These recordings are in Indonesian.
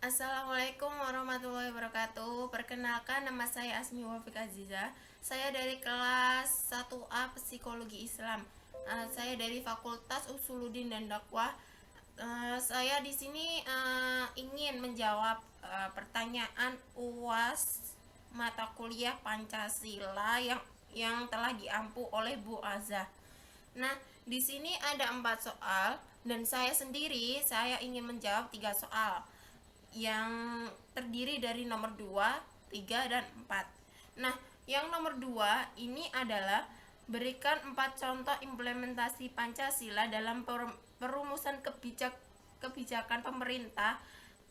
Assalamualaikum warahmatullahi wabarakatuh. Perkenalkan, nama saya Asmi Wafik Aziza. Saya dari kelas 1A Psikologi Islam. Saya dari Fakultas Usuluddin dan Dakwah. Saya di sini ingin menjawab pertanyaan UAS mata kuliah Pancasila yang telah diampu oleh Bu Azah. Nah, di sini ada 4 soal dan saya ingin menjawab 3 soal yang terdiri dari nomor 2, 3, dan 4. Nah, yang nomor 2 ini adalah berikan 4 contoh implementasi Pancasila dalam perumusan kebijakan pemerintah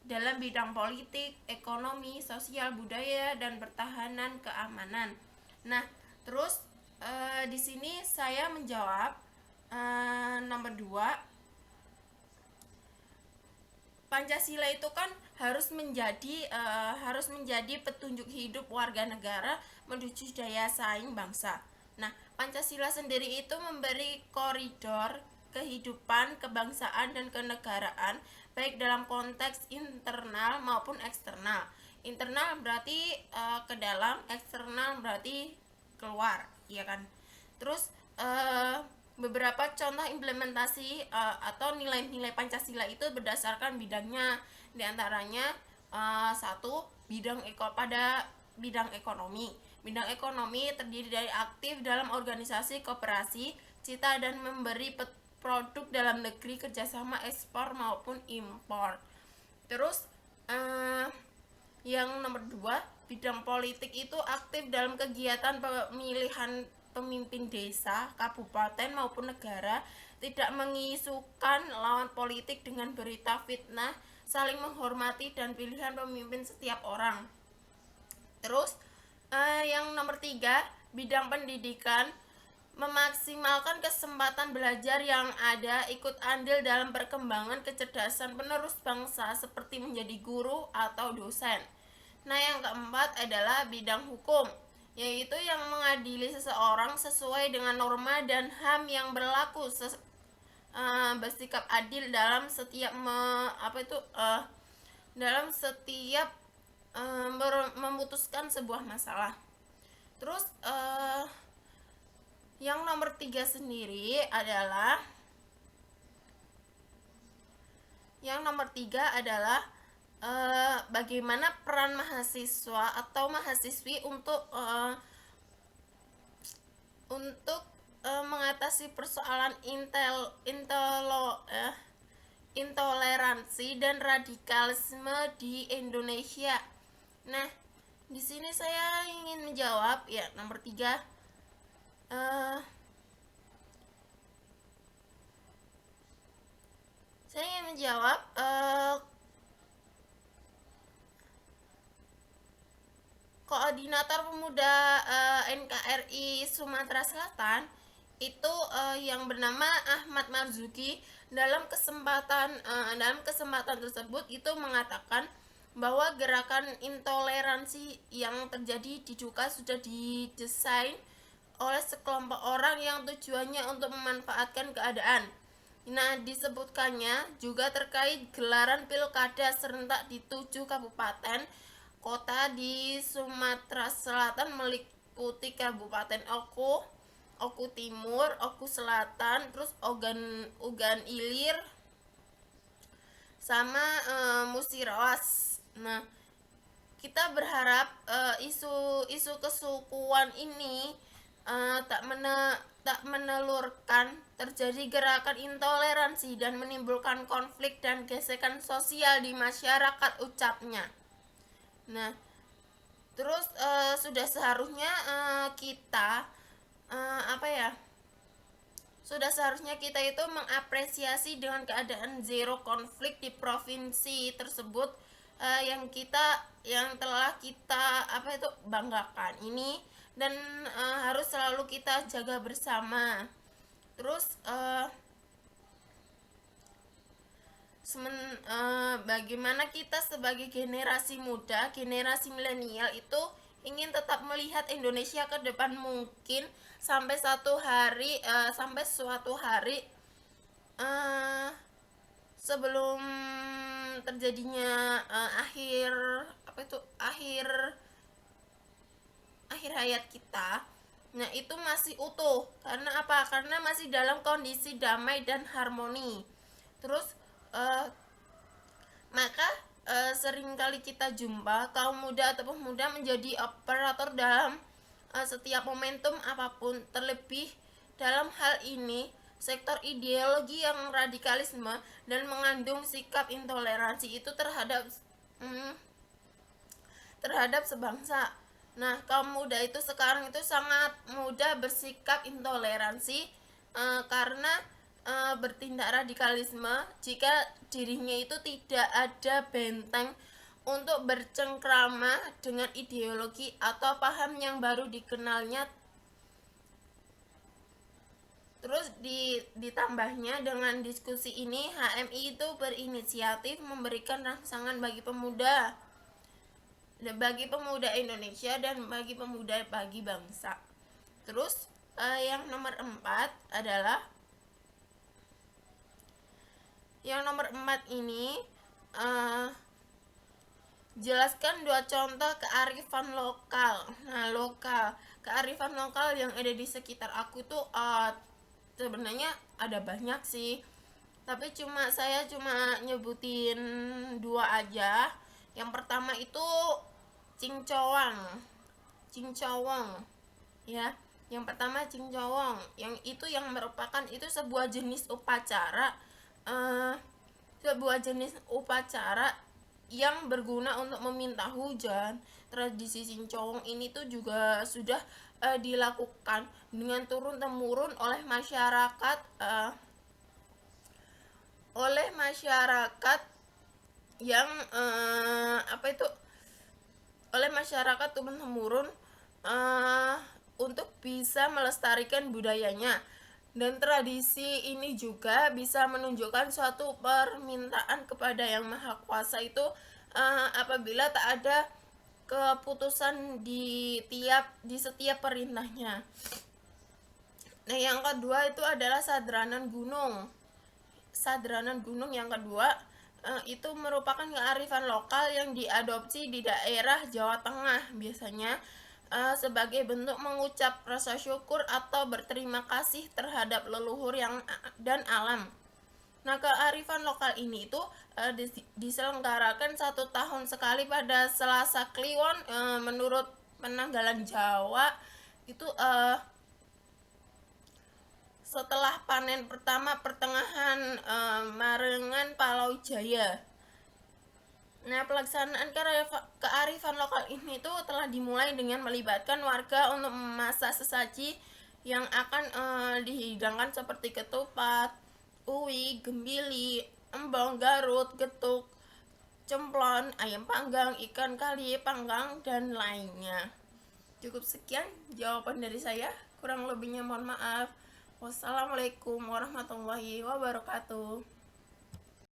dalam bidang politik, ekonomi, sosial, budaya, dan pertahanan keamanan. Nah, terus di sini saya menjawab nomor 2. Pancasila itu kan harus menjadi petunjuk hidup warga negara menuju daya saing bangsa. Nah, Pancasila sendiri itu memberi koridor kehidupan, kebangsaan, dan kenegaraan baik dalam konteks internal maupun eksternal. Internal berarti ke dalam, eksternal berarti keluar, iya kan? Terus beberapa contoh implementasi atau nilai-nilai Pancasila itu berdasarkan bidangnya, diantaranya satu, pada bidang ekonomi. Bidang ekonomi terdiri dari aktif dalam organisasi koperasi, cita dan memberi produk dalam negeri, kerjasama ekspor maupun impor. Terus yang nomor 2, bidang politik itu aktif dalam kegiatan pemilihan pemimpin desa, kabupaten maupun negara, tidak mengisukan lawan politik dengan berita fitnah, saling menghormati dan pilihan pemimpin setiap orang. Terus yang nomor 3, bidang pendidikan, memaksimalkan kesempatan belajar yang ada, ikut andil dalam perkembangan kecerdasan penerus bangsa seperti menjadi guru atau dosen. Nah, yang keempat adalah bidang hukum, yaitu yang mengadili seseorang sesuai dengan norma dan HAM yang berlaku, bersikap adil dalam setiap memutuskan sebuah masalah. Terus yang nomor 3 sendiri adalah bagaimana peran mahasiswa atau mahasiswi untuk mengatasi persoalan intoleransi dan radikalisme di Indonesia. Nah, di sini saya ingin menjawab ya nomor 3. Saya ingin menjawab Koordinator Pemuda NKRI Sumatera Selatan itu yang bernama Ahmad Marzuki dalam kesempatan tersebut itu mengatakan bahwa gerakan intoleransi yang terjadi diduga sudah didesain oleh sekelompok orang yang tujuannya untuk memanfaatkan keadaan. Nah, disebutkannya juga terkait gelaran pilkada serentak di 7 kabupaten kota di Sumatera Selatan meliputi Kabupaten Oku Timur, Oku Selatan, terus Ogan Ilir, sama Musirawas. Nah, kita berharap isu kesukuan ini tak menelurkan terjadi gerakan intoleransi dan menimbulkan konflik dan gesekan sosial di masyarakat, ucapnya. Nah, terus sudah seharusnya kita itu mengapresiasi dengan keadaan zero konflik di provinsi tersebut yang telah kita banggakan ini, dan harus selalu kita jaga bersama. Terus bagaimana kita sebagai generasi muda, generasi milenial itu ingin tetap melihat Indonesia ke depan mungkin sampai suatu hari sebelum terjadinya akhir hayat kita, nah itu masih utuh. Karena apa? Karena masih dalam kondisi damai dan harmoni. Terus maka seringkali kita jumpa kaum muda atau pemuda menjadi operator dalam setiap momentum apapun. Terlebih dalam hal ini sektor ideologi yang radikalisme dan mengandung sikap intoleransi itu terhadap sebangsa. Nah, kaum muda itu sekarang itu sangat mudah bersikap intoleransi karena bertindak radikalisme jika dirinya itu tidak ada benteng untuk bercengkrama dengan ideologi atau paham yang baru dikenalnya. Terus ditambahnya dengan diskusi ini, HMI itu berinisiatif memberikan rangsangan bagi pemuda Indonesia dan bagi bangsa. Terus yang nomor 4 adalah ini jelaskan 2 contoh kearifan lokal. Nah, kearifan lokal yang ada di sekitar aku tuh sebenarnya ada banyak sih, tapi saya cuma nyebutin 2 aja. Yang pertama itu cincowang ya. Yang pertama cincowang, yang merupakan itu sebuah jenis upacara yang berguna untuk meminta hujan. Tradisi cincowang ini tuh juga sudah dilakukan dengan turun temurun oleh masyarakat yang oleh masyarakat turun temurun untuk bisa melestarikan budayanya. Dan tradisi ini juga bisa menunjukkan suatu permintaan kepada Yang Maha Kuasa itu apabila tak ada keputusan di setiap perintahnya. Nah, yang kedua itu adalah sadranan gunung. Yang kedua itu merupakan kearifan lokal yang diadopsi di daerah Jawa Tengah, biasanya sebagai bentuk mengucap rasa syukur atau berterima kasih terhadap leluhur dan alam. Nah, kearifan lokal ini itu diselenggarakan 1 tahun sekali pada Selasa Kliwon. Menurut penanggalan Jawa itu setelah panen pertama pertengahan Marengan Palaujaya. Nah, pelaksanaan kearifan lokal ini tuh telah dimulai dengan melibatkan warga untuk memasak sesaji yang akan dihidangkan seperti ketupat, uwi, gembili, embong, garut, getuk, cemplon, ayam panggang, ikan kali panggang, dan lainnya. Cukup sekian jawaban dari saya, kurang lebihnya mohon maaf. Wassalamualaikum warahmatullahi wabarakatuh.